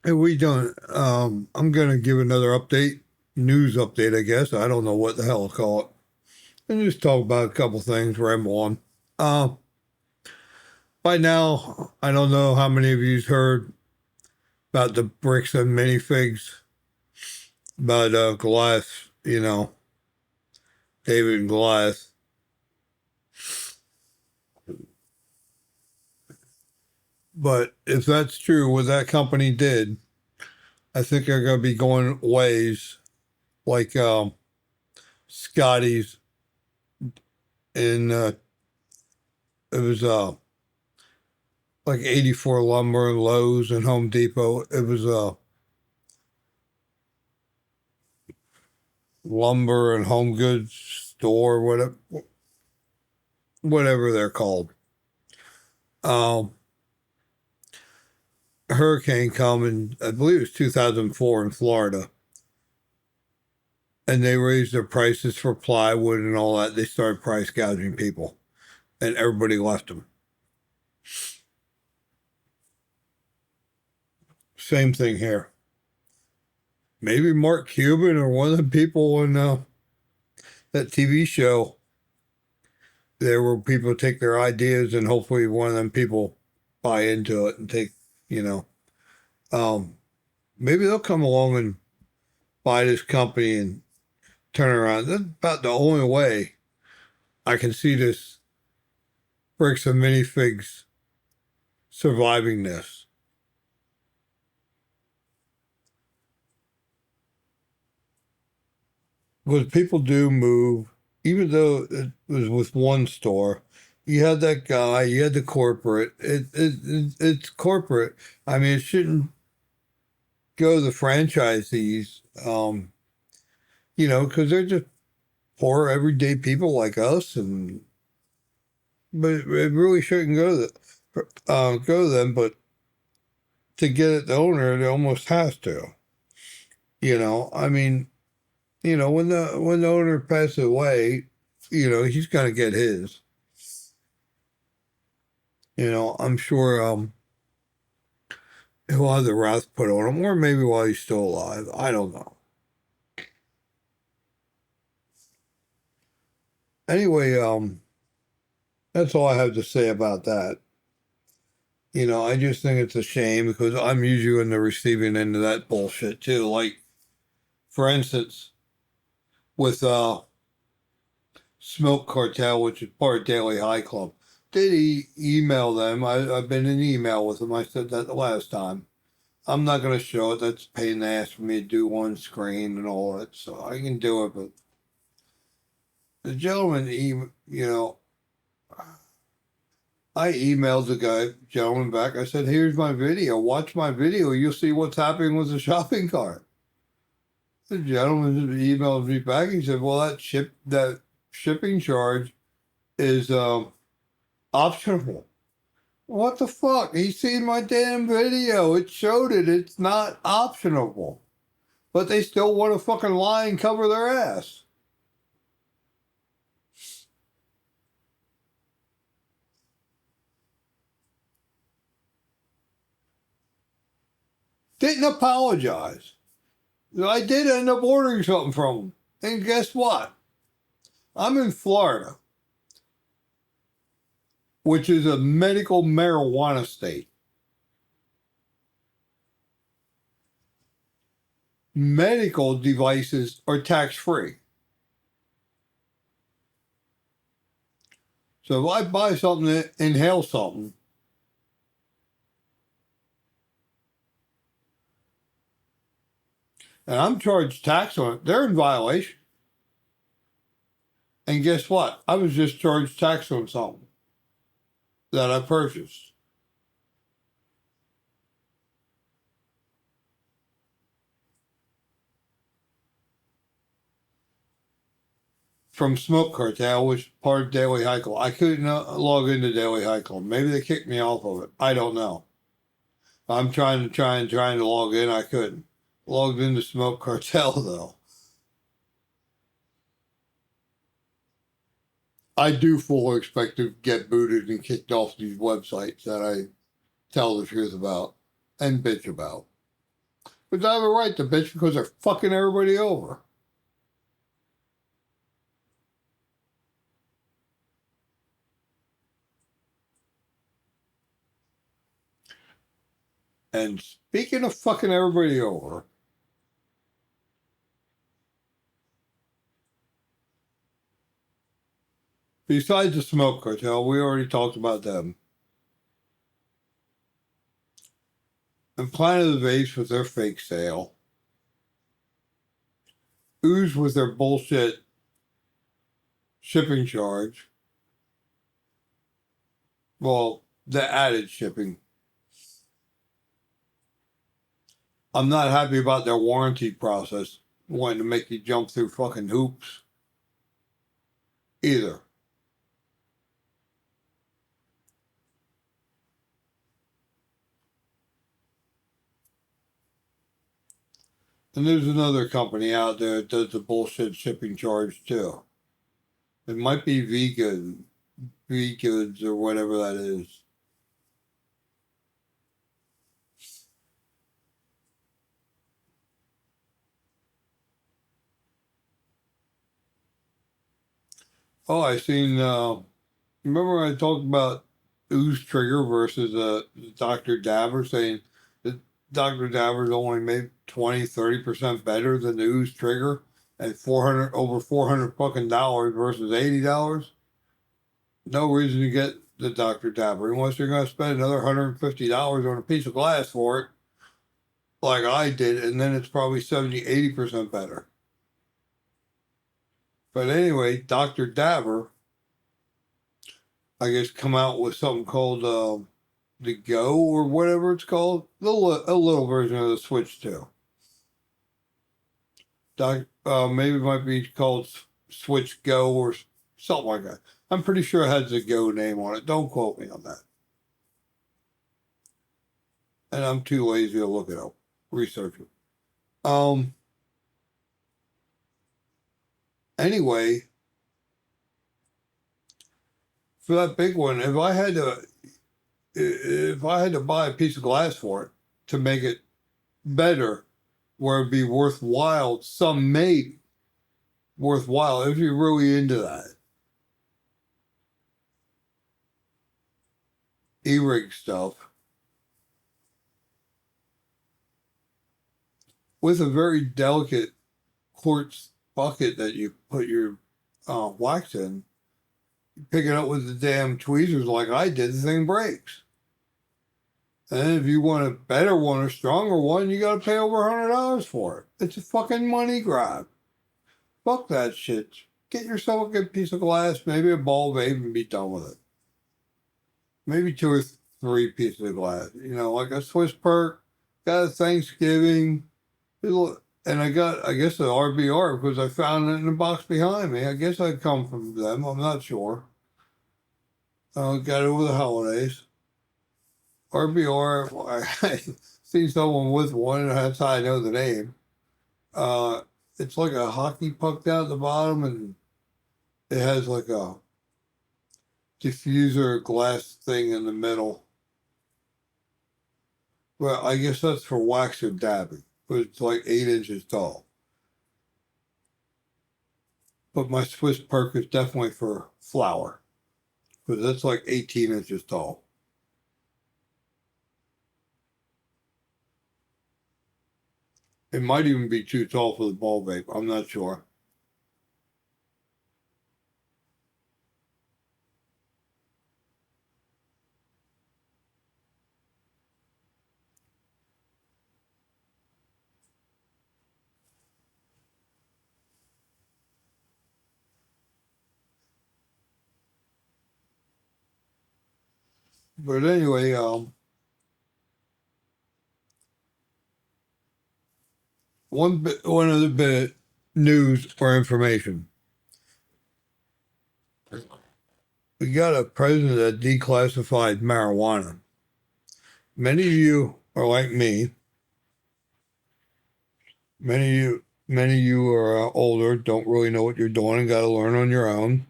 Hey, we don't. I'm gonna give another update, news update, I guess. I don't know what the hell to call it, and just talk about a couple things. Ramble on. Uh, by now, I don't know how many of you've heard about the bricks and minifigs, about Goliath. David and Goliath. But if that's true, what that company did, I think they're gonna be going ways like Scotty's in. It was like 84 Lumber and Lowe's and Home Depot. It was a lumber and home goods store, whatever they're called. Um, a hurricane come in, I believe it was 2004 in Florida, and they raised their prices for plywood and all that. They started price gouging people, and everybody left them. Same thing here. Maybe Mark Cuban or one of the people in that TV show there where people take their ideas and hopefully one of them people buy into it and take, you know, um, maybe they'll come along and buy this company and turn around. That's about the only way I can see this bricks and minifigs surviving this. Because people do move, even though it was with one store. You had that guy, you had the corporate. It's corporate. I mean, it shouldn't go to the franchisees, because they're just poor, everyday people like us, but it really shouldn't go to them. But to get it the owner, it almost has to. I mean, when the owner passes away, he's gonna get his. I'm sure he'll have the wrath put on him, or maybe while he's still alive. I don't know. Anyway, that's all I have to say about that. I just think it's a shame because I'm usually in the receiving end of that bullshit too. Like, for instance, with Smoke Cartel, which is part of Daily High Club, did he email them? I've been in email with them. I said that the last time. I'm not going to show it. That's a pain in the ass for me to do on screen and all that. So I can do it, but the gentleman, I emailed the gentleman back. I said, "Here's my video. Watch my video. You'll see what's happening with the shopping cart." The gentleman emailed me back. He said, "Well, that shipping charge is optional." What the fuck? He seen my damn video. It showed it. It's not optional. But they still want to fucking lie and cover their ass. Didn't apologize. I did end up ordering something from him. And guess what? I'm in Florida, which is a medical marijuana state. Medical devices are tax-free. So if I buy something, inhale something, and I'm charged tax on it, they're in violation. And guess what? I was just charged tax on something that I purchased. From Smoke Cartel, which is part of Daily High Club. I couldn't log into Daily High Club. Maybe they kicked me off of it. I don't know. I'm trying to log in. I couldn't. Logged into Smoke Cartel though. I do fully expect to get booted and kicked off these websites that I tell the truth about and bitch about. But they have a right to bitch because they're fucking everybody over. And speaking of fucking everybody over, besides the Smoke Cartel, we already talked about them. And Planet of the Apes with their fake sale. Ooze with their bullshit shipping charge. Well, the added shipping. I'm not happy about their warranty process, wanting to make you jump through fucking hoops. Either. And there's another company out there that does the bullshit shipping charge too. It might be V-Goods or whatever that is. Oh, I seen, remember I talked about Ooze Trigger versus Dr. Dabber, saying that Dr. Dabber's only made 20-30% better than the Ooze Trigger at over $400 fucking dollars versus $80. No reason to get the Dr. Dabber unless you're going to spend another $150 on a piece of glass for it, like I did, and then it's probably 70-80% better. But anyway, Dr. Dabber, I guess, come out with something called the Go or whatever it's called, a little version of the Switch 2. Maybe it might be called Switch Go or something like that. I'm pretty sure it has a Go name on it. Don't quote me on that. And I'm too lazy to look it up, research it. Anyway, for that big one, if I had to buy a piece of glass for it to make it better, where it'd be worthwhile, some may worthwhile if you're really into that. E-rig stuff with a very delicate quartz bucket that you put your wax in. You pick it up with the damn tweezers like I did, the thing breaks. And if you want a better one, a stronger one, you gotta pay over $100 for it. It's a fucking money grab. Fuck that shit. Get yourself a good piece of glass, maybe a ball vape, and be done with it. Maybe 2 or 3 pieces of glass. You know, like a Swiss Perk, got a Thanksgiving, and I guess, the RBR because I found it in the box behind me. I guess I come from them. I'm not sure. Got it over the holidays. RBR, I seen someone with one, and that's how I know the name. It's like a hockey puck down at the bottom, and it has like a diffuser glass thing in the middle. Well, I guess that's for wax or dabbing, but it's like 8 inches tall. But my Swiss Perk is definitely for flower, because that's like 18 inches tall. It might even be too tall for the ball vape. I'm not sure. But anyway, one other bit of news or information. We got a president that declassified marijuana. Many of you are like me. Many of you are older, don't really know what you're doing, and got to learn on your own.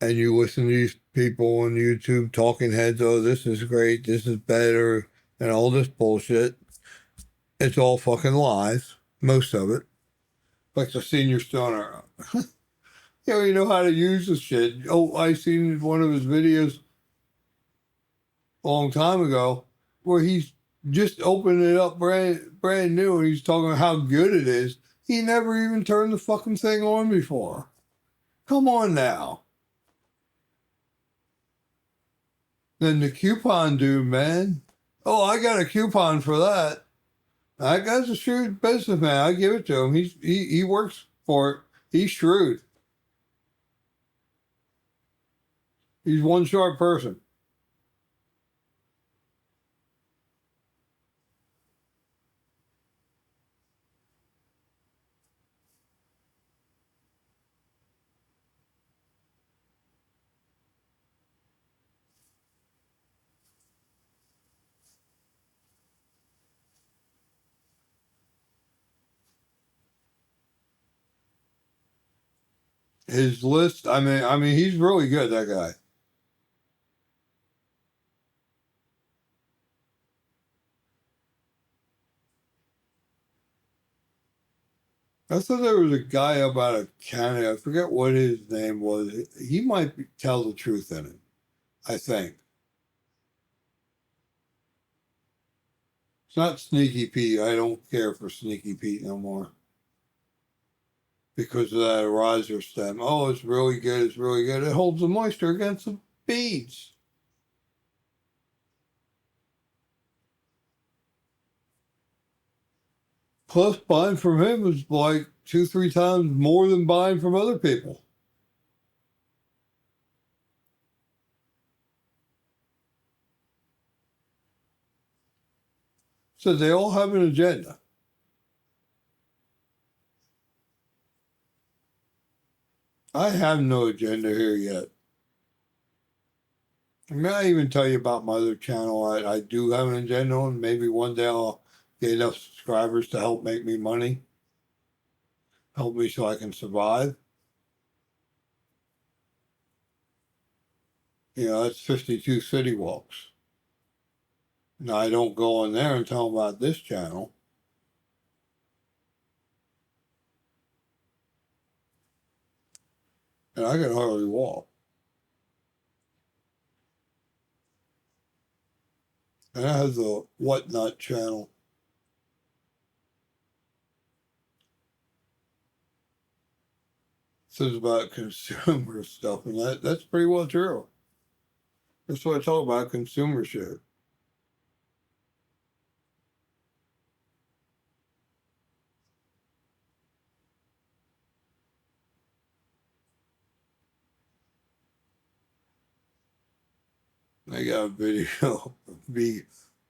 And you listen to these people on YouTube, talking heads. Oh, this is great. This is better, and all this bullshit. It's all fucking lies, most of it. Like the senior stoner. You know how to use this shit. Oh, I seen one of his videos a long time ago where he's just opening it up brand new and he's talking about how good it is. He never even turned the fucking thing on before. Come on now. Then the coupon dude, man. Oh, I got a coupon for that. That guy's a shrewd businessman. I give it to him. He works for it. He's shrewd. He's one sharp person. His list, I mean, he's really good, that guy. I thought there was a guy about a county. I forget what his name was. He might tell the truth in it, I think. It's not Sneaky Pete. I don't care for Sneaky Pete no more because of that riser stem. Oh, it's really good. It's really good. It holds the moisture against the beads. Plus, buying from him was like 2, 3 times more than buying from other people. So they all have an agenda. I have no agenda here yet. I mean, I even tell you about my other channel. I do have an agenda, and maybe one day I'll get enough subscribers to help make me money, help me so I can survive. You know, that's 52 city walks. Now, I don't go in there and tell them about this channel. And I can hardly walk. And I have the Whatnot channel. It says about consumer stuff, and that's pretty well true. That's what I talk about, consumer shit. I got a video of me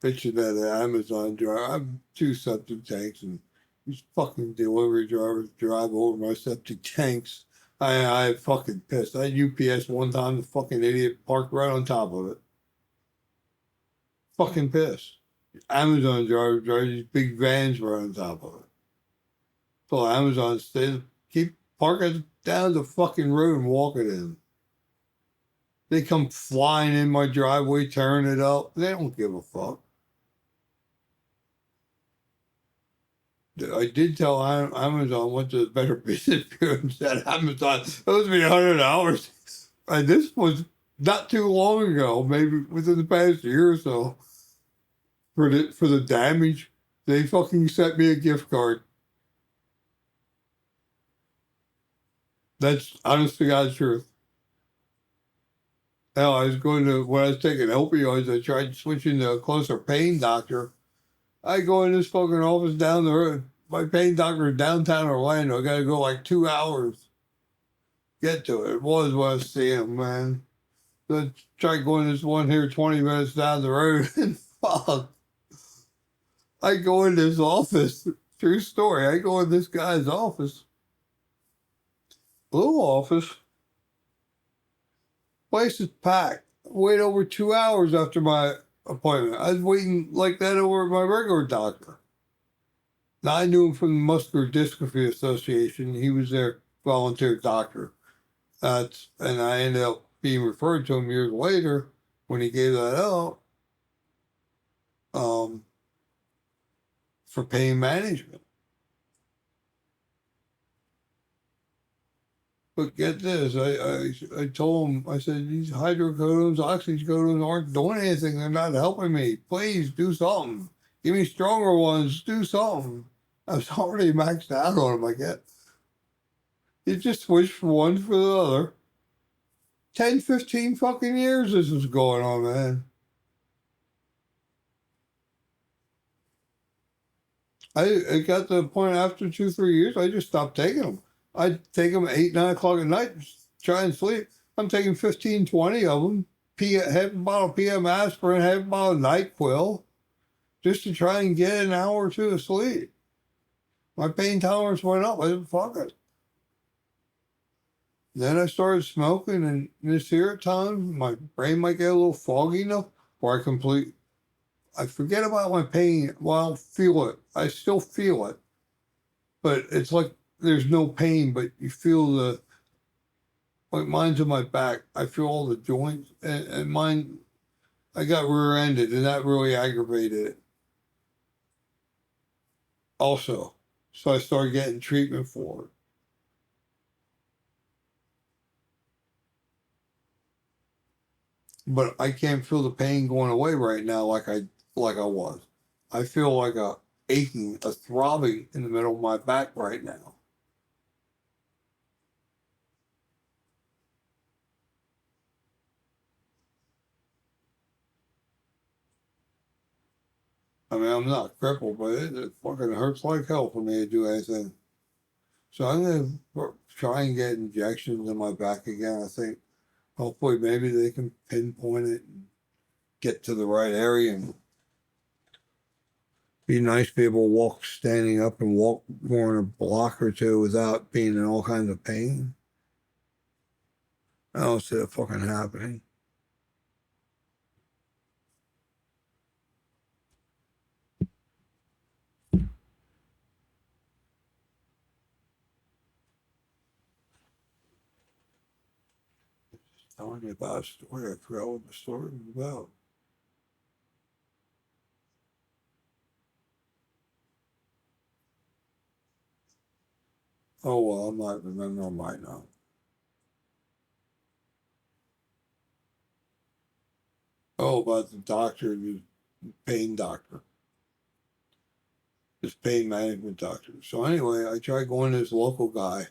bitching at an Amazon driver. I have 2 septic tanks, and these fucking delivery drivers drive over my septic tanks. I fucking pissed. I had UPS one time, the fucking idiot parked right on top of it. Fucking pissed. Amazon drivers drive these big vans right on top of it. So Amazon stays, keep parking down the fucking road and walk it in. They come flying in my driveway, tearing it up. They don't give a fuck. I did tell Amazon went to the Better Business Bureau and said, Amazon owes me $100. And this was not too long ago, maybe within the past year or so. For the damage, they fucking sent me a gift card. That's honest to God's truth. Hell, I was going to, when I was taking opioids, I tried switching to a closer pain doctor. I go in this fucking office down the road. My pain doctor is downtown Orlando. I got to go like 2 hours. Get to it. It was when I see him, man. So I tried going this one here 20 minutes down the road and fuck. I go in this office. True story. I go in this guy's office. Blue office. Place is packed. Wait over 2 hours after my appointment. I was waiting like that over at my regular doctor. Now, I knew him from the Muscular Dystrophy Association. He was their volunteer doctor. And I ended up being referred to him years later when he gave that out. for pain management. But get this, I told him, I said, these hydrocodones, oxycodones aren't doing anything. They're not helping me. Please do something. Give me stronger ones. Do something. I was already maxed out on them. I get. You just switch from one for the other. 10, 15 fucking years this was going on, man. It got to the point after 2, 3 years, I just stopped taking them. I'd take them at 8, 9 o'clock at night, try and sleep. I'm taking 15, 20 of them. Half a bottle of PM aspirin, half a bottle of NyQuil, just to try and get an hour or two of sleep. My pain tolerance went up. I said, fuck it. Then I started smoking, and this here at times, my brain might get a little foggy enough where I forget about my pain. Well, I don't feel it. I still feel it. But it's like there's no pain, but you feel like mine's in my back. I feel all the joints, and mine, I got rear-ended, and that really aggravated it. Also, so I started getting treatment for it. But I can't feel the pain going away right now like I was. I feel like a aching, a throbbing in the middle of my back right now. I mean, I'm not crippled, but it fucking hurts like hell for me to do anything. So I'm gonna try and get injections in my back again. I think hopefully maybe they can pinpoint it and get to the right area, and be nice to be able to walk standing up and walk more than a block or two without being in all kinds of pain. I don't see it fucking happening. Telling you about a story. I forgot what the story was about. Oh, well, I'm not remembering right now. Oh, about the doctor, the pain doctor, this pain management doctor. So anyway, I tried going to this local guy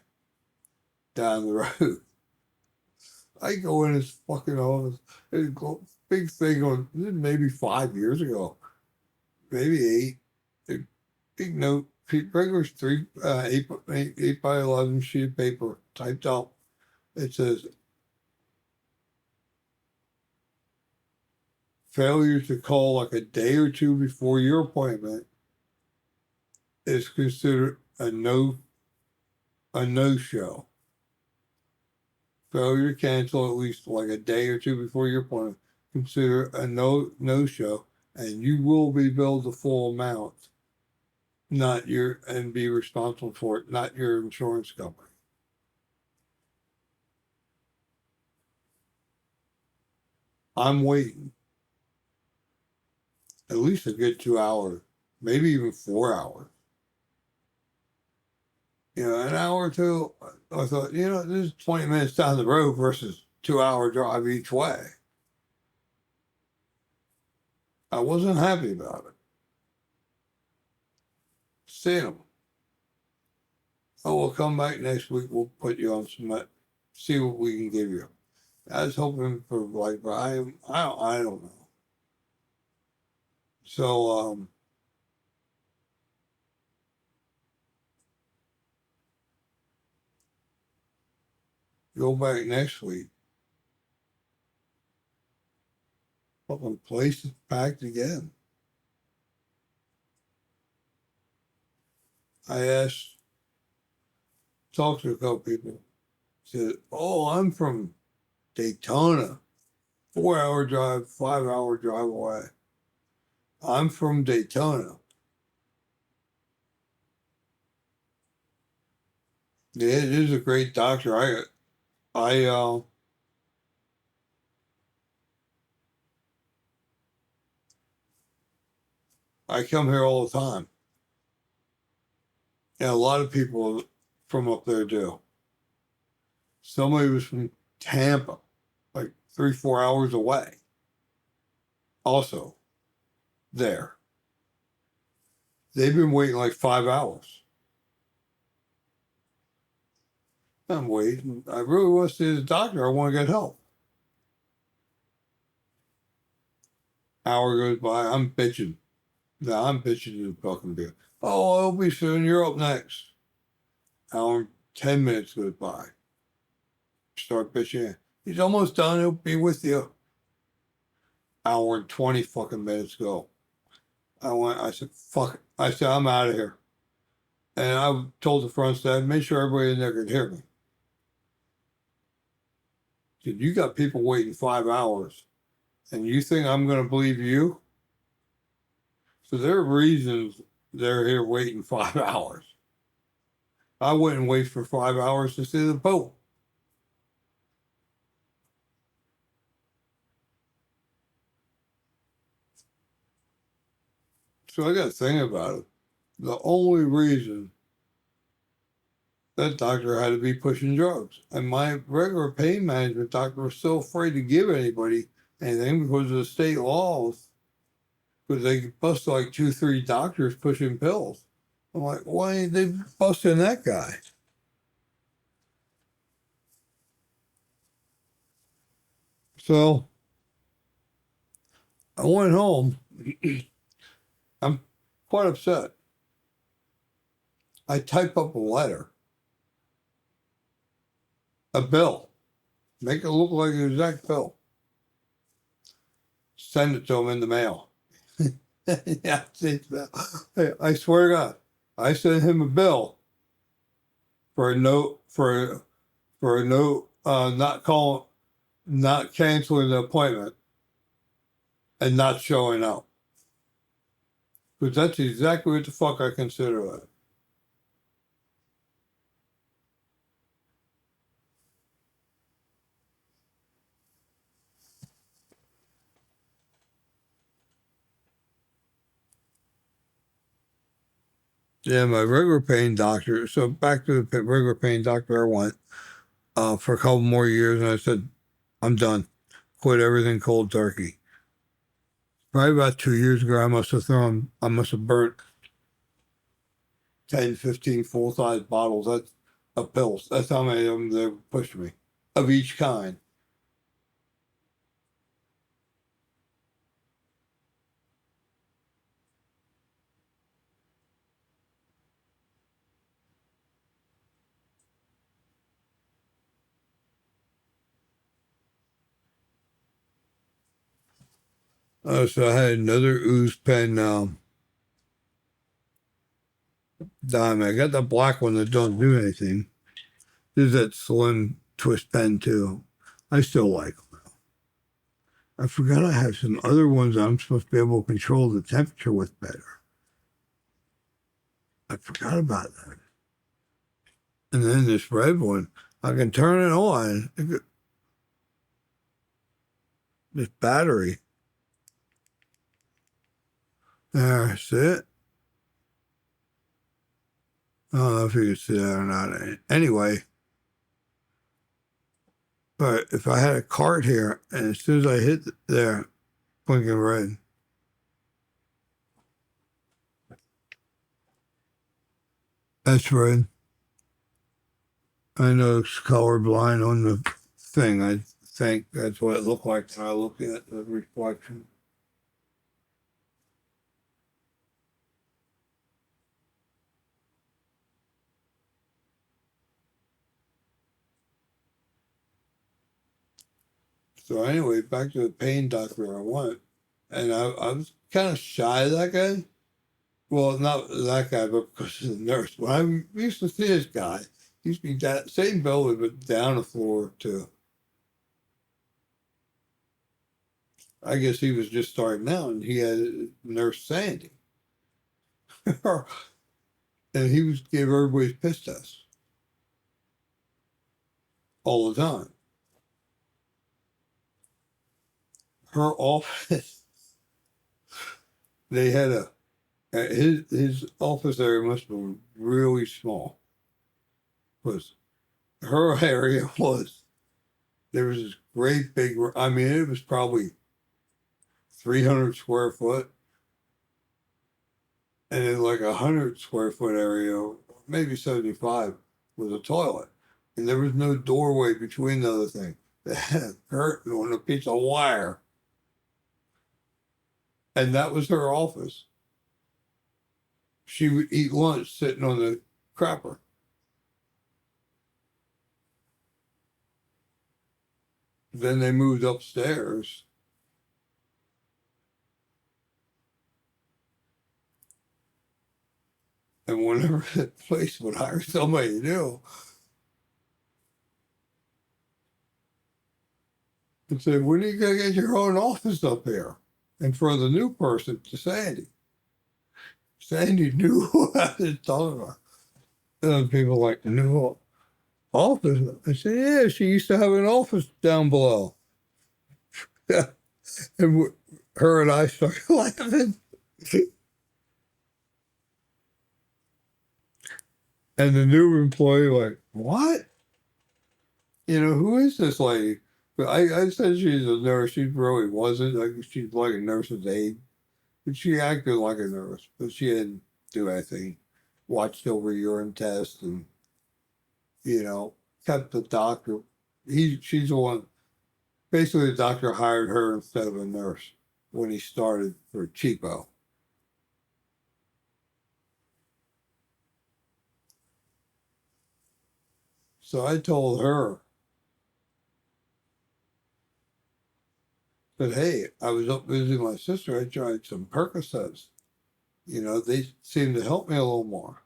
down the road. I go in his fucking office. There's a big thing on maybe 5 years ago, maybe 8. A big note, regular 8 by 11 sheet of paper typed out. It says, failure to call like a day or two before your appointment is considered a no-show. Failure to cancel at least like a day or two before your appointment, consider a no-show, and you will be billed the full amount, and be responsible for it, not your insurance company. I'm waiting at least a good 2 hours, maybe even 4 hours. An hour or two, I thought, this is 20 minutes down the road versus 2 hour drive each way. I wasn't happy about it. Seeing them. Oh, we'll come back next week. We'll put you on some, see what we can give you. I was hoping for but I don't know. So, go back next week. Fucking place is packed again. I talked to a couple people. Said, oh, I'm from Daytona. 4 hour drive, 5 hour drive away. I'm from Daytona. Yeah, it is a great doctor. I come here all the time. And a lot of people from up there do. Somebody was from Tampa, like 3-4 hours away, also there. They've been waiting like 5 hours. I'm waiting. I really want to see the doctor. I want to get help. Hour goes by. I'm bitching. Now I'm bitching to the fucking dude. Oh, I'll be soon. You're up next. Hour and 10 minutes goes by. Start bitching. He's almost done. He'll be with you. Hour and 20 fucking minutes go. I said, fuck it. I said, I'm out of here. And I told the front staff, make sure everybody in there could hear me. I said, you got people waiting 5 hours, and you think I'm going to believe you? So there are reasons they're here waiting 5 hours. I wouldn't wait for 5 hours to see the Pope. So I got to think about it. The only reason that doctor had to be pushing drugs. And my regular pain management doctor was so afraid to give anybody anything because of the state laws. Because they bust like 2-3 doctors pushing pills. I'm like, why ain't they busting that guy? So I went home. I'm quite upset. I type up a letter, a bill, make it look like an exact bill. Send it to him in the mail. Yeah, I swear to God, I sent him a bill for a note not canceling the appointment and not showing up. Because that's exactly what the fuck I consider that. Yeah, my regular pain doctor. So back to the regular pain doctor I went for a couple more years, and I said, I'm done. Quit everything cold turkey. Probably about 2 years ago, I must have burnt 10, 15 full-size bottles of pills. That's how many of them they pushed me, of each kind. So I had another ooze pen diamond. I got the black one that don't do anything. There's that slim twist pen too. I still like them. I forgot I have some other ones I'm supposed to be able to control the temperature with better. I forgot about that. And then this red one, I can turn it on. This battery. That's it. I don't know if you can see that or not. Anyway, but if I had a cart here, and as soon as I hit there, blinking red. That's red. I know it's colorblind on the thing. I think that's what it looked like when I looked at the reflection. So anyway, back to the pain doctor I went. And I was kind of shy of that guy. Well, not that guy, but because of the nurse. When I used to see this guy, he used to be that same building, but down a floor too. I guess he was just starting out, and he had Nurse Sandy, and he was gave everybody piss tests all the time. Her office, they had His office area must have been really small. Was her area was there was this great big. I mean, it was probably 300 square foot, and in like 100 square foot area, maybe 75, was a toilet, and there was no doorway between the other thing. They had a curtain on a piece of wire, and that was her office. She would eat lunch sitting on the crapper. Then they moved upstairs. And whenever that place would hire somebody new, and say, when are you going to get your own office up here? And for the new person, to Sandy. Sandy knew what I was talking about. And people like, new office? I said, yeah, she used to have an office down below. And her and I started laughing. And the new employee like, what? You know, who is this lady? But I said she's a nurse. She really wasn't. Like, she's like a nurse's aide. But she acted like a nurse. But she didn't do anything. Watched over urine tests and, you know, kept the doctor. She's the one. Basically, the doctor hired her instead of a nurse when he started for cheapo. So I told her that, hey, I was up visiting my sister. I tried some Percocets. You know, they seemed to help me a little more.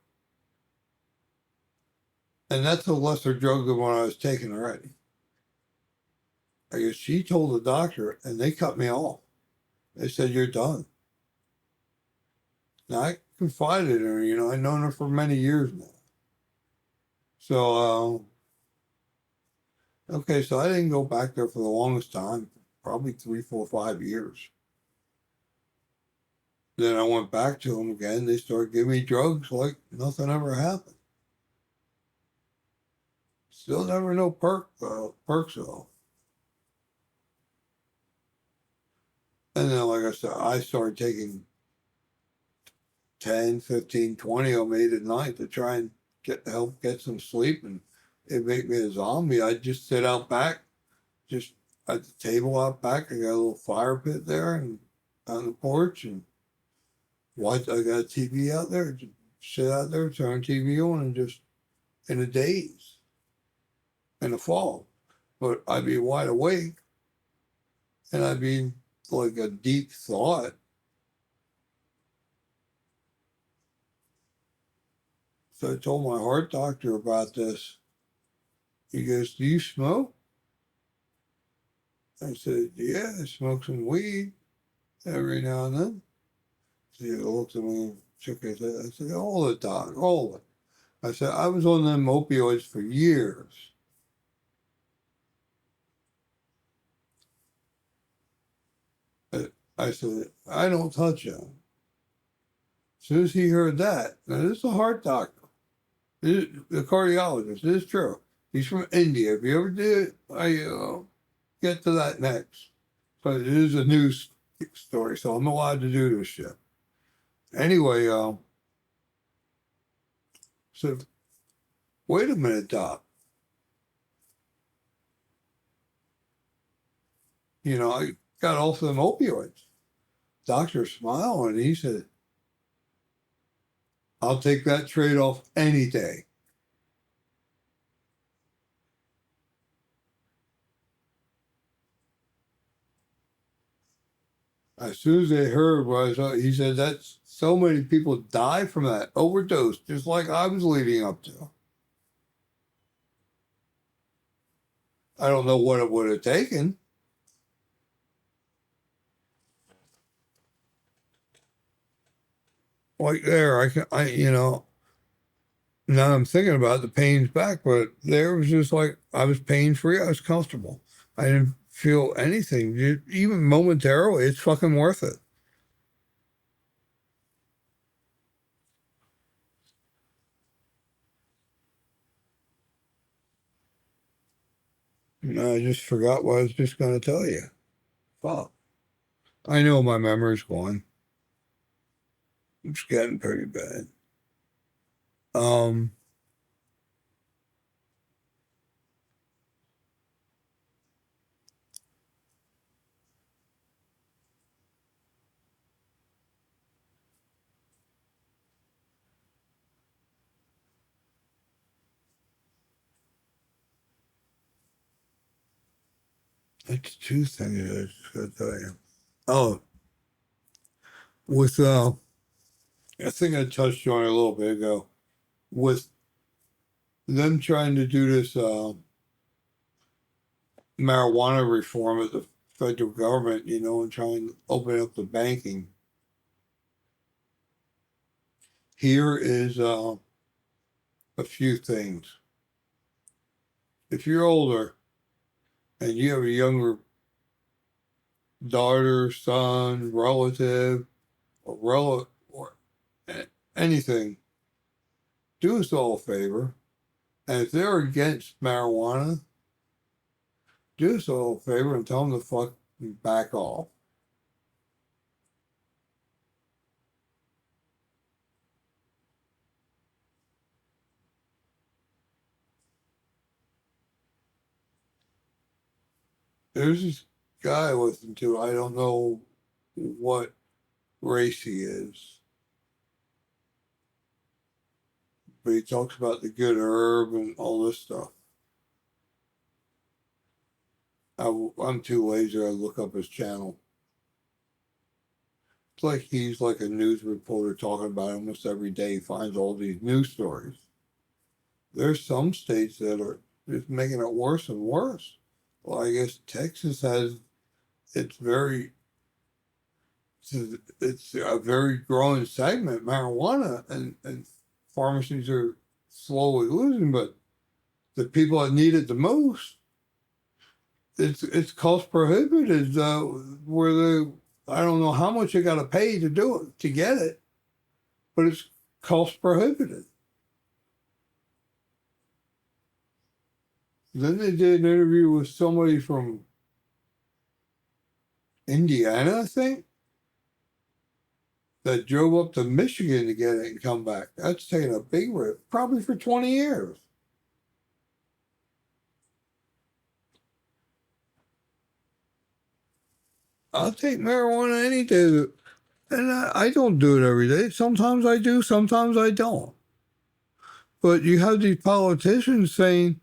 And that's a lesser drug than what I was taking already. I guess she told the doctor, and they cut me off. They said, you're done. Now, I confided in her, you know, I've known her for many years now. So, okay, so I didn't go back there for the longest time, probably 3, 4, 5 years. Then I went back to them again. They started giving me drugs like nothing ever happened. Still never no perks though. And then, like I said, I started taking 10, 15, 20 of them 8 at night to try and help get some sleep. And it made me a zombie. I'd just sit out back, just at the table out back. I got a little fire pit there and on the porch, and watch. I got a TV out there, just sit out there, turn TV on, and just in a daze, in the fall. But I'd be wide awake, and I'd be like a deep thought. So I told my heart doctor about this. He goes, do you smoke? I said, yeah, I smoke some weed every now and then. He looked at me and shook his head. I said, hold it, doc, hold it. I said, I was on them opioids for years. I said, I don't touch them. As soon as he heard that, now this is a heart doctor, the cardiologist, this is true. He's from India. If you ever did, I get to that next. But it is a news story, so I'm allowed to do this shit. Anyway, said, wait a minute, doc. You know, I got off them opioids. Doctor smiled and he said, I'll take that trade-off any day. As soon as they heard what I saw, he said, that's so many people die from that overdose, just like I was leading up to. I don't know what it would have taken. Like there, you know, now I'm thinking about the pain's back, but there was just like, I was pain free. I was comfortable. I didn't feel anything, even momentarily. It's fucking worth it. No, I just forgot what I was just going to tell you. Fuck. I know my memory's gone. It's getting pretty bad. Um, it's two things I was going to tell you. Oh, with I think I touched on it a little bit ago. With them trying to do this marijuana reform at the federal government, and trying to open up the banking. Here is a few things. If you're older and you have a younger daughter, son, relative, or anything, do us all a favor. And if they're against marijuana, do us all a favor and tell them to fuck back off. There's this guy I listen to. I don't know what race he is, but he talks about the good herb and all this stuff. I'm too lazy to look up his channel. It's like he's like a news reporter talking about almost every day. He finds all these news stories. There's some states that are just making it worse and worse. Well, I guess Texas has it's a very growing segment, marijuana, and pharmacies are slowly losing, but the people that need it the most, it's cost prohibitive. Where I don't know how much you got to pay to do it to get it, but it's cost prohibitive. Then they did an interview with somebody from Indiana, I think, that drove up to Michigan to get it and come back. That's taking a big rip, probably for 20 years. I'll take marijuana any day. And I don't do it every day. Sometimes I do, sometimes I don't. But you have these politicians saying,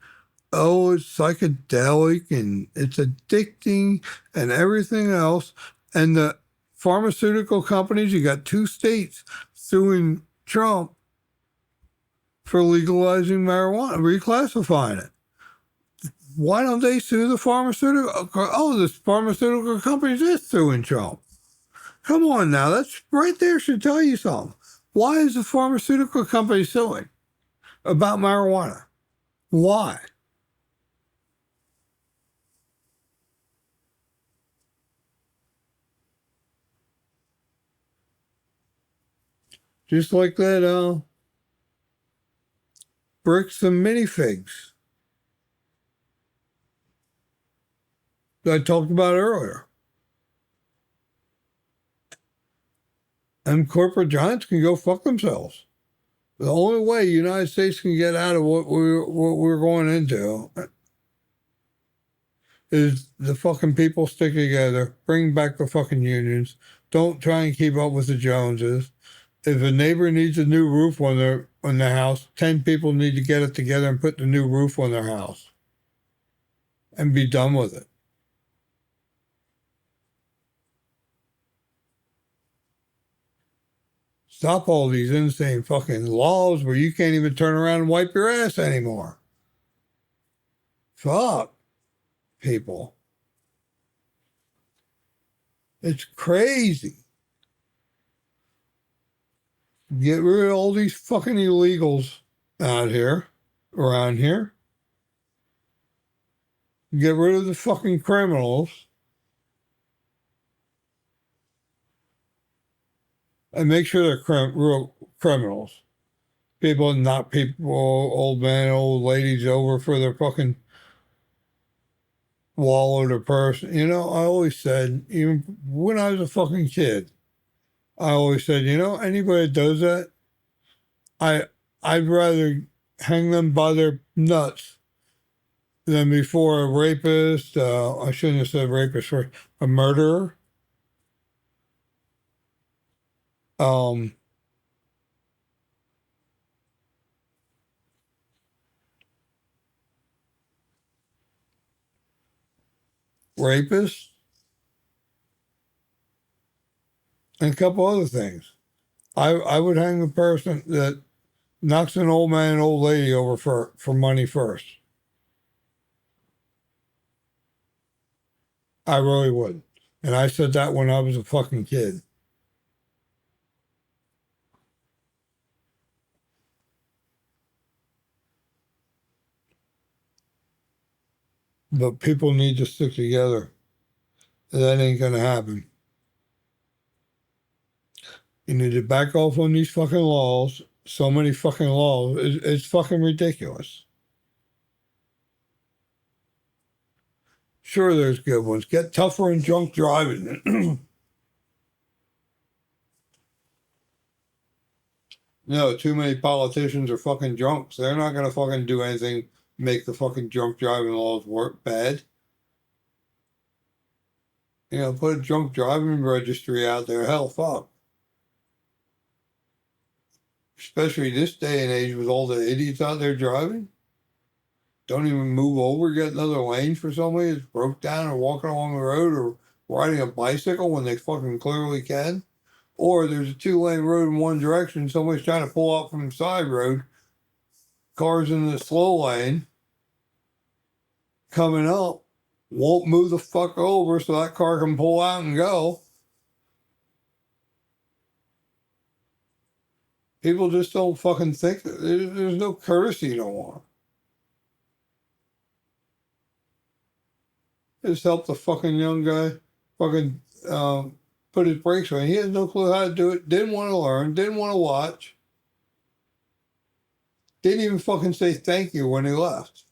oh, it's psychedelic and it's addicting and everything else. And the pharmaceutical companies, you got two states suing Trump for legalizing marijuana, reclassifying it. Why don't they sue the pharmaceutical? Oh, this pharmaceutical company is suing Trump. Come on now, that's right there should tell you something. Why is the pharmaceutical company suing about marijuana? Why? Just like that bricks and minifigs that I talked about earlier. And corporate giants can go fuck themselves. The only way the United States can get out of what we're going into is the fucking people stick together, bring back the fucking unions, don't try and keep up with the Joneses. If a neighbor needs a new roof on their house, 10 people need to get it together and put the new roof on their house and be done with it. Stop all these insane fucking laws where you can't even turn around and wipe your ass anymore. Fuck people. It's crazy. Get rid of all these fucking illegals out here, around here. Get rid of the fucking criminals. And make sure they're real criminals. People, not people, old men, old ladies over for their fucking wallowed a person. You know, I always said, even when I was a fucking kid, I always said, you know, anybody that does that, I I'd rather hang them by their nuts than before a rapist. I shouldn't have said rapist for a murderer. Um, rapist and a couple other things. I would hang the person that knocks an old man and old lady over for money first. I really would. And I said that when I was a fucking kid. But people need to stick together. That ain't gonna happen. You need to back off on these fucking laws. So many fucking laws. It's fucking ridiculous. Sure, there's good ones. Get tougher in drunk driving. No, too many politicians are fucking drunks. They're not gonna fucking do anything make the fucking drunk driving laws work bad. You know, put a drunk driving registry out there. Hell, fuck. Especially this day and age with all the idiots out there driving. Don't even move over, get another lane for somebody that's broke down or walking along the road or riding a bicycle when they fucking clearly can. Or there's a 2-lane road in one direction, somebody's trying to pull out from the side road, cars in the slow lane coming up, won't move the fuck over so that car can pull out and go. People just don't fucking think that there's no courtesy no more. Just help the fucking young guy fucking put his brakes on. He has no clue how to do it. Didn't want to learn. Didn't want to watch. Didn't even fucking say thank you when he left.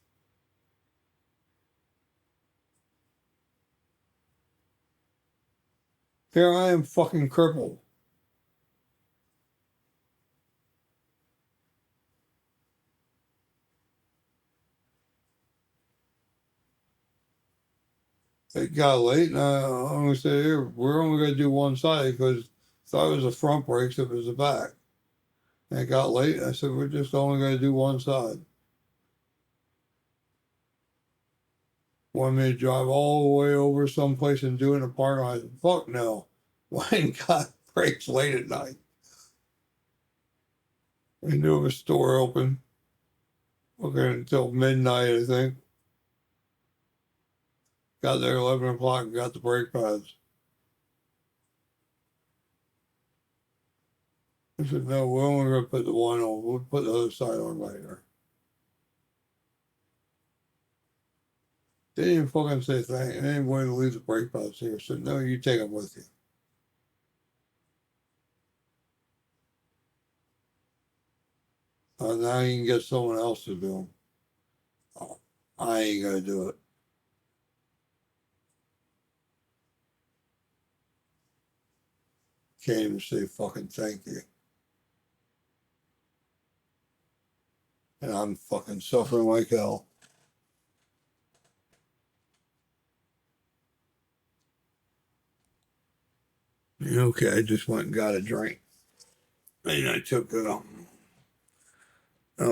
Here I am fucking crippled. It got late, and I'm going to say, here, we're only going to do one side because I thought it was the front brakes, it was the back. And it got late, and I said, we're just only going to do one side. Want me to drive all the way over someplace and do it in a parking lot? I said, fuck no. Why ain't got brakes late at night? We knew a store open. Okay, until midnight, I think. Got there 11 o'clock and got the brake pads. I said, no, we're only going to put the one on. We'll put the other side on later. They didn't fucking say thank you. They didn't want to leave the brake pads here. I said, no, you take them with you. Now you can get someone else to do them. Oh, I ain't going to do it. Can't even say fucking thank you. And I'm fucking suffering like hell. Okay, I just went and got a drink. And I took oh,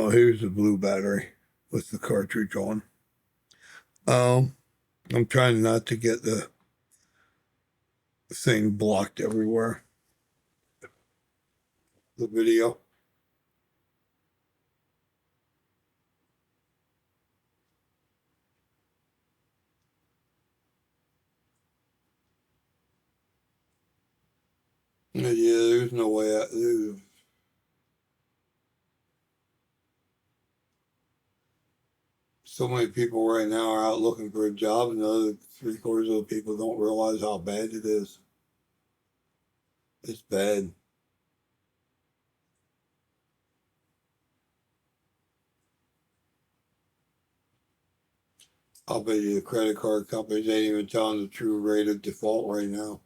here's the blue battery with the cartridge on. I'm trying not to get the thing blocked everywhere. The video. Yeah, there's no way out. So many people right now are out looking for a job, and the other 3/4 of the people don't realize how bad it is. It's bad. I'll bet you the credit card companies ain't even telling the true rate of default right now.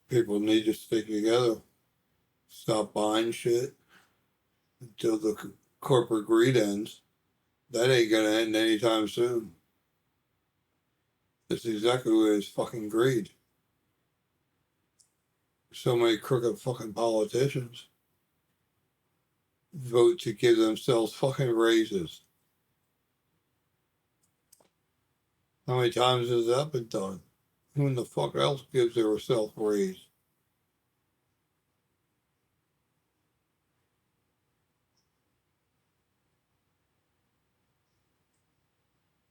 People need to stick together. Stop buying shit until the corporate greed ends. That ain't gonna end anytime soon. That's exactly what it is, fucking greed. So many crooked fucking politicians vote to give themselves fucking raises. How many times has that been done? Who in the fuck else gives themselves a raise?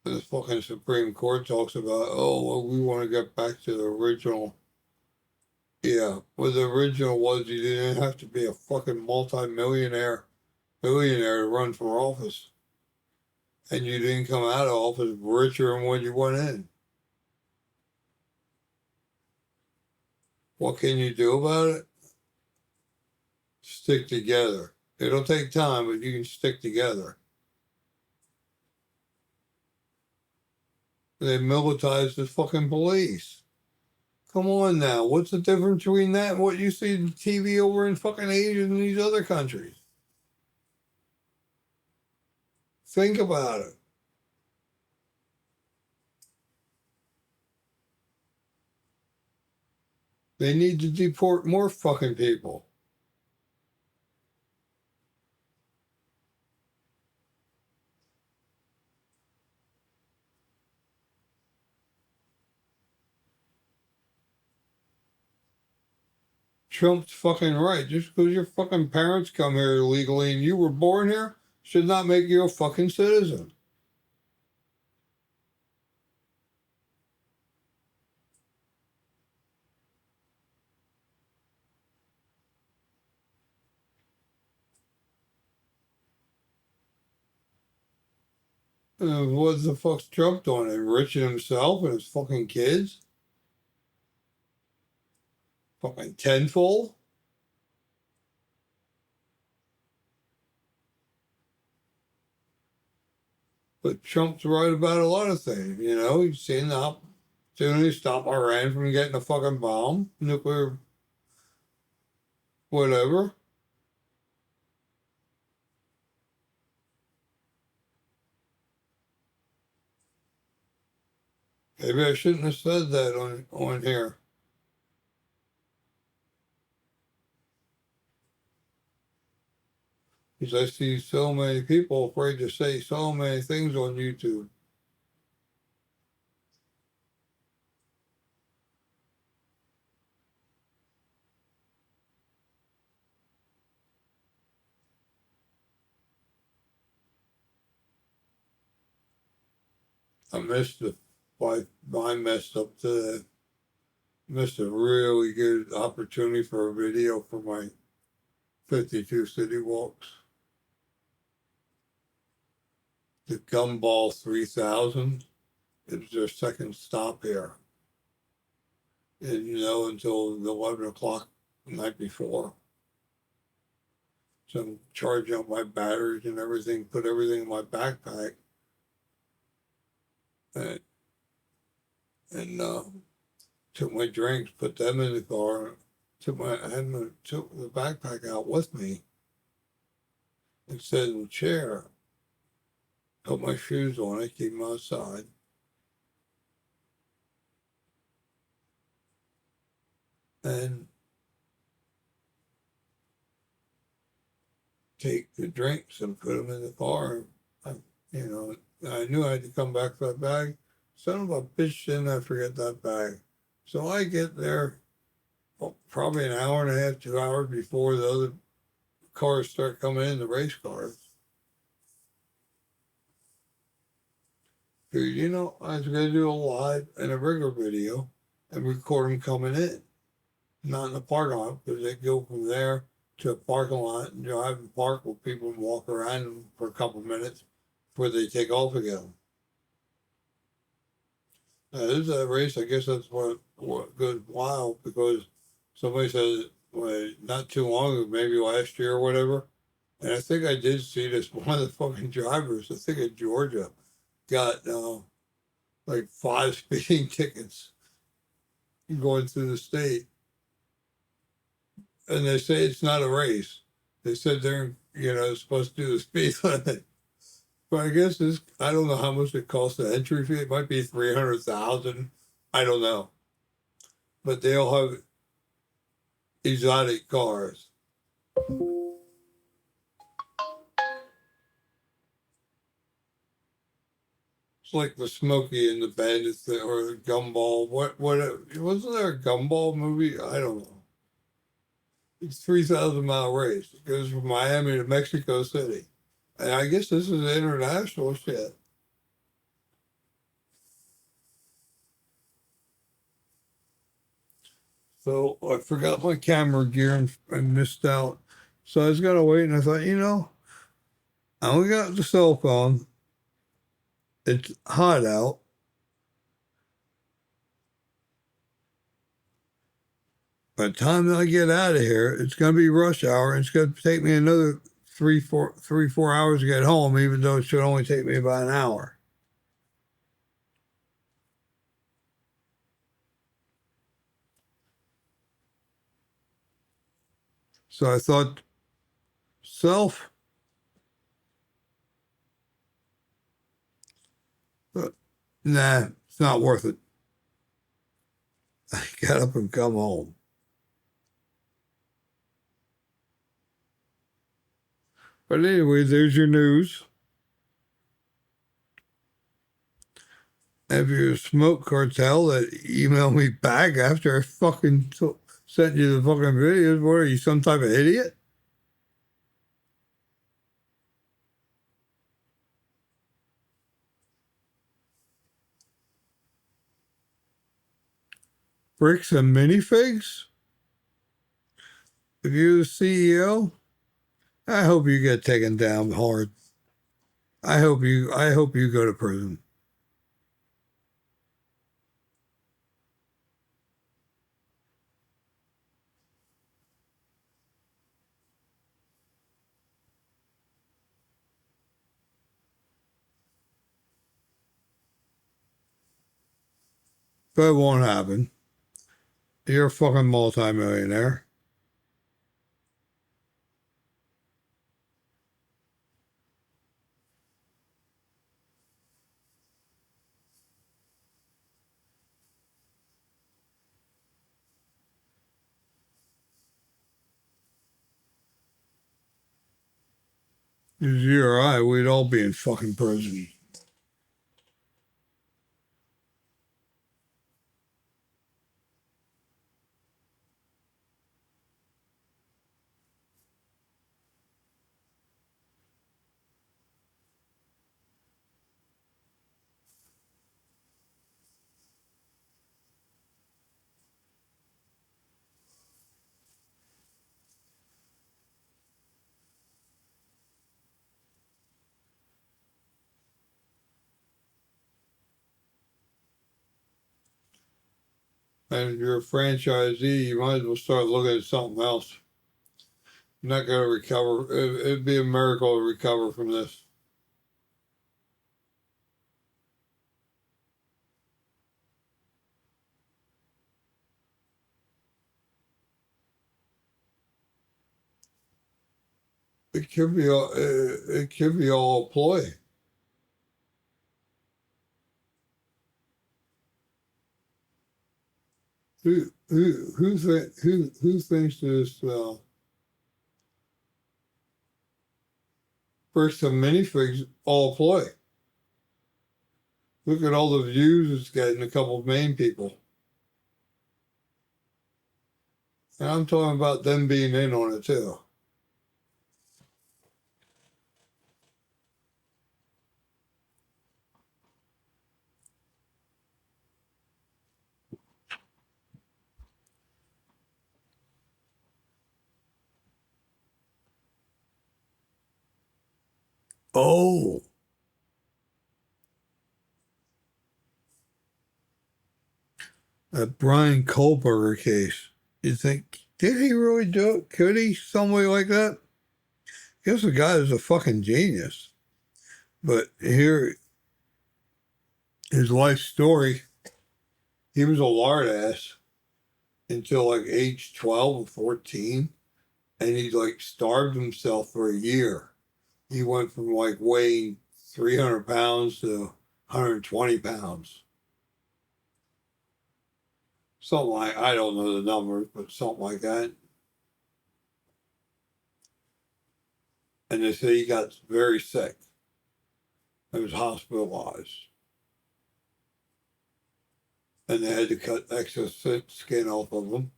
And the fucking Supreme Court talks about, oh, well, we want to get back to the original. Yeah, well, the original was you didn't have to be a fucking multi-millionaire, billionaire to run for office. And you didn't come out of office richer than when you went in. What can you do about it? Stick together. It'll take time, but you can stick together. They militarize the fucking police. Come on now. What's the difference between that and what you see on TV over in fucking Asia and these other countries? Think about it. They need to deport more fucking people. Trump's fucking right. Just because your fucking parents come here illegally and you were born here should not make you a fucking citizen. What the fuck's Trump doing? Enriching himself and his fucking kids? Fucking tenfold? But Trump's right about a lot of things. You know, he's seen the opportunity to stop Iran from getting a fucking bomb, nuclear, whatever. Maybe I shouldn't have said that on here. Because I see so many people afraid to say so many things on YouTube. I missed the I messed up the missed a really good opportunity for a video for my 52 city walks. The Gumball 3000 is their second stop here. And you know, until 11 o'clock the night before. So I'm charging up my batteries and everything, put everything in my backpack. And, and took my drinks, put them in the car, took the backpack out with me and sat in the chair, put my shoes on it, keep them outside. And take the drinks and put them in the car. I knew I had to come back for that bag. Son of a bitch, didn't I forget that bag? So I get there probably an hour and a half, 2 hours before the other cars start coming in, the race cars. Dude, I was going to do a live and a regular video, and record them coming in, not in the parking lot, because they go from there to a parking lot and drive and park where people can walk around them for a couple of minutes before they take off again. Now, this is a race. I guess that's what goes wild, because somebody said not too long ago, maybe last year or whatever. And I think I did see this. One of the fucking drivers, I think in Georgia, got like 5 speeding tickets going through the state. And they say it's not a race. They said they're, supposed to do the speed limit. But I guess I don't know how much it costs the entry fee. It might be 300,000. I don't know. But they all have exotic cars. It's like the Smokey and the Bandits or the Gumball. What wasn't there a Gumball movie? I don't know. It's 3,000-mile race. It goes from Miami to Mexico City. And I guess this is international shit. So I forgot my camera gear and missed out. So I was going to wait, and I thought, I only got the cell phone. It's hot out. By the time that I get out of here, it's going to be rush hour, and it's going to take me another 4 hours to get home, even though it should only take me about an hour. So I thought, nah, it's not worth it. I got up and come home. But anyway, there's your news. If you're a Smoke Cartel that emailed me back after I fucking sent you the fucking videos, what are you, some type of idiot? Bricks and Minifigs? If you're the CEO, I hope you get taken down hard. I hope you go to prison. But it won't happen. You're a fucking multimillionaire. If you or I, we'd all be in fucking prison. And if you're a franchisee, you might as well start looking at something else. You're not going to recover. It'd be a miracle to recover from this. It could be all a ploy. Who thinks this first some minifigs all play? Look at all the views it's getting, a couple of main people. And I'm talking about them being in on it too. Oh, that Brian Kohlberger case. You think, did he really do it? Could he? Somebody like that? I guess the guy is a fucking genius. But here, his life story, he was a lard ass until like age 12 or 14. And he like starved himself for a year. He went from like weighing 300 pounds to 120 pounds. Something like, I don't know the numbers, but something like that. And they say he got very sick. He was hospitalized. And they had to cut excess skin off of him.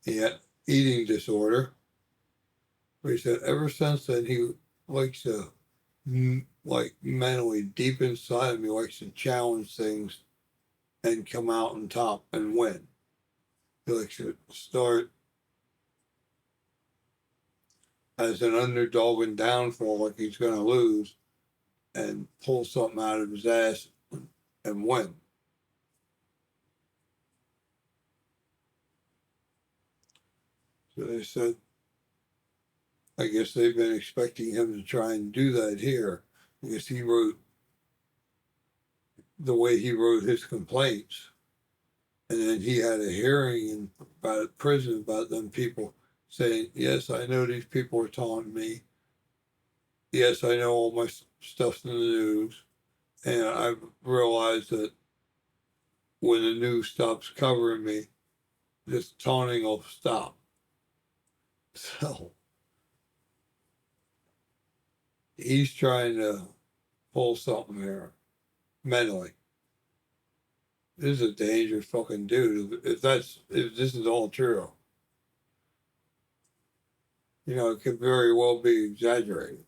He had eating disorder. But he said ever since then, he likes to, like mentally, deep inside him, he likes to challenge things and come out on top and win. He likes to start as an underdog and downfall, like he's going to lose, and pull something out of his ass and win. So they said, I guess they've been expecting him to try and do that here because he wrote the way he wrote his complaints. And then he had a hearing about prison about them people saying, yes, I know these people are taunting me. Yes, I know all my stuff's in the news. And I've realized that when the news stops covering me, this taunting will stop. So he's trying to pull something here mentally. This is a dangerous fucking dude. If this is all true, you know, it could very well be exaggerated.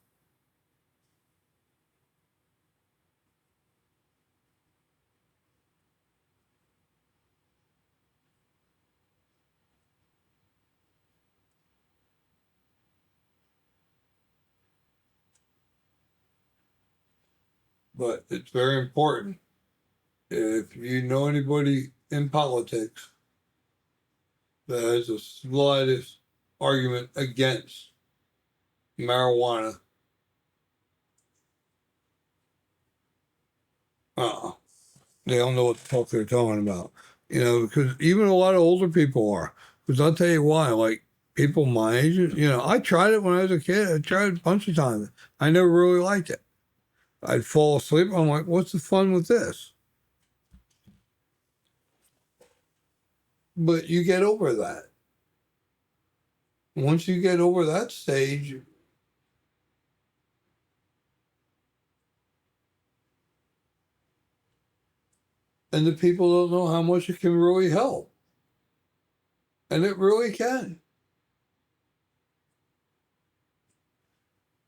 But it's very important. If you know anybody in politics that has the slightest argument against marijuana, uh-uh. They don't know what the fuck they're talking about. You know, because even a lot of older people are. Because I'll tell you why, like people my age, you know, I tried it when I was a kid. I tried it a bunch of times. I never really liked it. I'd fall asleep. I'm like, what's the fun with this? But you get over that. Once you get over that stage, and the people don't know how much it can really help. And it really can.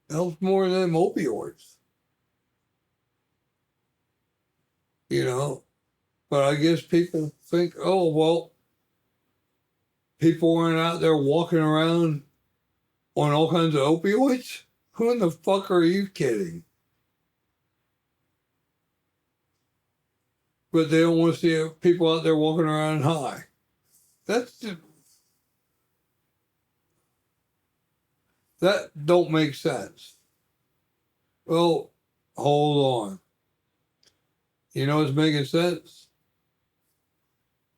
It helps more than opioids. You know? But I guess people think, oh, well, people weren't out there walking around on all kinds of opioids? Who in the fuck are you kidding? But they don't want to see people out there walking around high. That's just, that don't make sense. Well, hold on. You know what's making sense?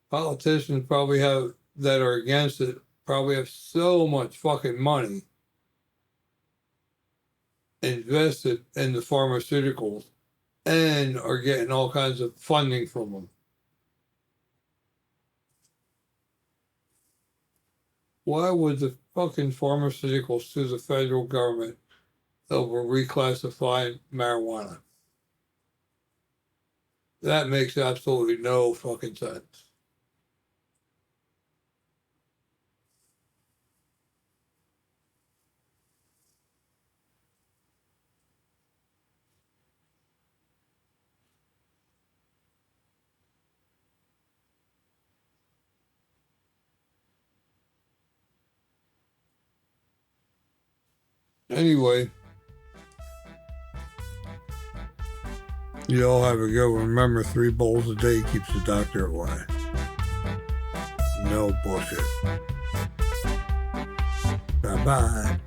Politicians probably have that are against it probably have so much fucking money invested in the pharmaceuticals and are getting all kinds of funding from them. Why would the fucking pharmaceuticals sue the federal government over reclassifying marijuana? That makes absolutely no fucking sense. Anyway, you all have a good one. Remember, 3 bowls a day keeps the doctor away. No bullshit. Bye-bye.